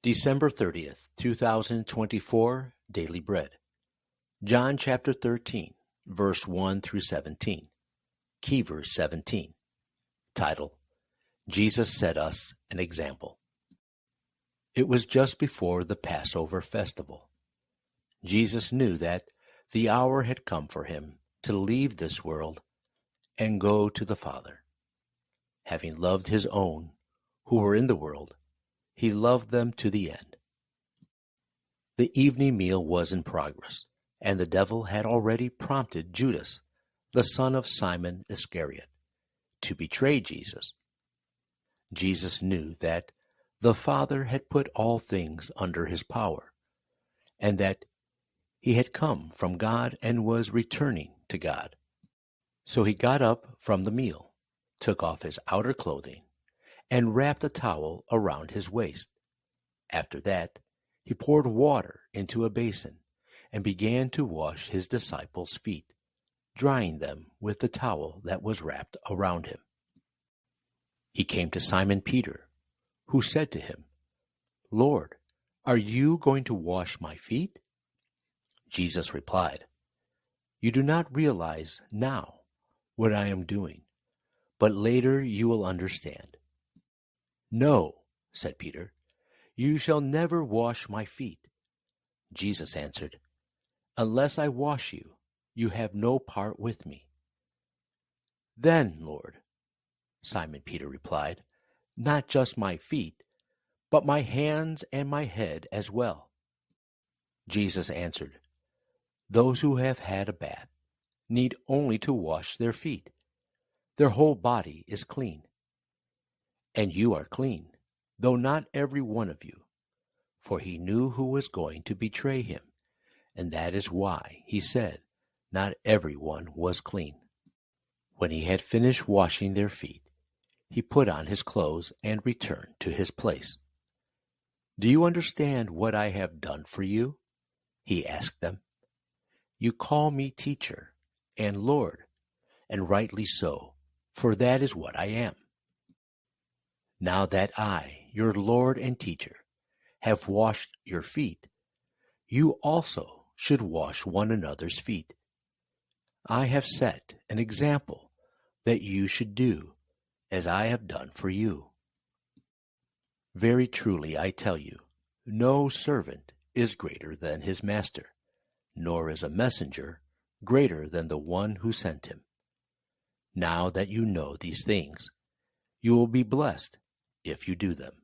December 30th, 2024, Daily Bread. John chapter 13, verse 1 through 17. Key verse 17. Title: Jesus set us an example. It was just before the Passover festival. Jesus knew that the hour had come for him to leave this world and go to the Father. Having loved his own who were in the world, he loved them to the end. The evening meal was in progress, and the devil had already prompted Judas, the son of Simon Iscariot, to betray Jesus. Jesus knew that the Father had put all things under his power, and that he had come from God and was returning to God. So he got up from the meal, took off his outer clothing, and wrapped a towel around his waist. After that, he poured water into a basin and began to wash his disciples' feet, drying them with the towel that was wrapped around him. He came to Simon Peter, who said to him, "Lord, are you going to wash my feet?" Jesus replied, "You do not realize now what I am doing, but later you will understand." "No," said Peter, "you shall never wash my feet." Jesus answered, "Unless I wash you, you have no part with me." "Then, Lord," Simon Peter replied, "not just my feet, but my hands and my head as well." Jesus answered, "Those who have had a bath need only to wash their feet. Their whole body is clean. And you are clean, though not every one of you." For he knew who was going to betray him, and that is why he said not every one was clean. When he had finished washing their feet, he put on his clothes and returned to his place. "Do you understand what I have done for you?" he asked them. "You call me teacher and Lord, and rightly so, for that is what I am. Now that I, your Lord and teacher, have washed your feet, you also should wash one another's feet. I have set an example that you should do as I have done for you. Very truly I tell you, no servant is greater than his master, nor is a messenger greater than the one who sent him. Now that you know these things, you will be blessed if you do them."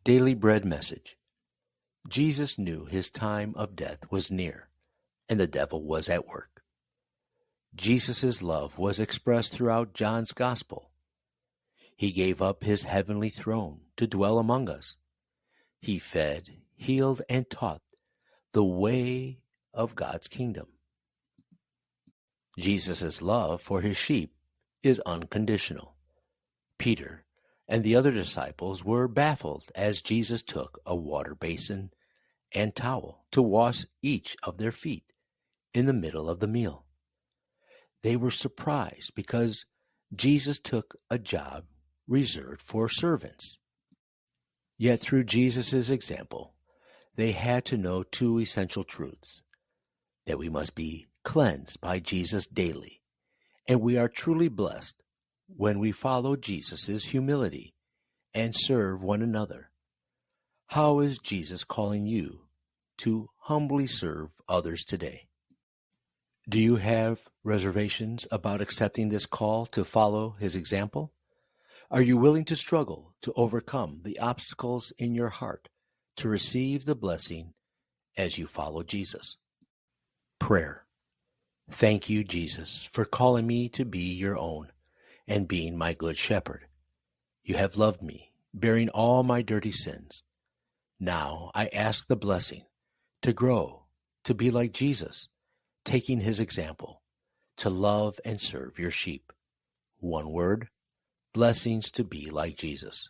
Daily Bread Message. Jesus knew his time of death was near, and the devil was at work. Jesus' love was expressed throughout John's Gospel. He gave up his heavenly throne to dwell among us. He fed, healed, and taught the way of God's kingdom. Jesus' love for his sheep is unconditional. Peter and the other disciples were baffled as Jesus took a water basin and towel to wash each of their feet in the middle of the meal. They were surprised because Jesus took a job reserved for servants. Yet through Jesus' example, they had to know two essential truths: that we must be cleansed by Jesus daily, and we are truly blessed when we follow Jesus' humility and serve one another. How is Jesus calling you to humbly serve others today? Do you have reservations about accepting this call to follow his example? Are you willing to struggle to overcome the obstacles in your heart to receive the blessing as you follow Jesus? Prayer. Thank you, Jesus, for calling me to be your own and being my good shepherd. You have loved me, bearing all my dirty sins. Now I ask the blessing to grow, to be like Jesus, taking his example, to love and serve your sheep. One word: blessings to be like Jesus.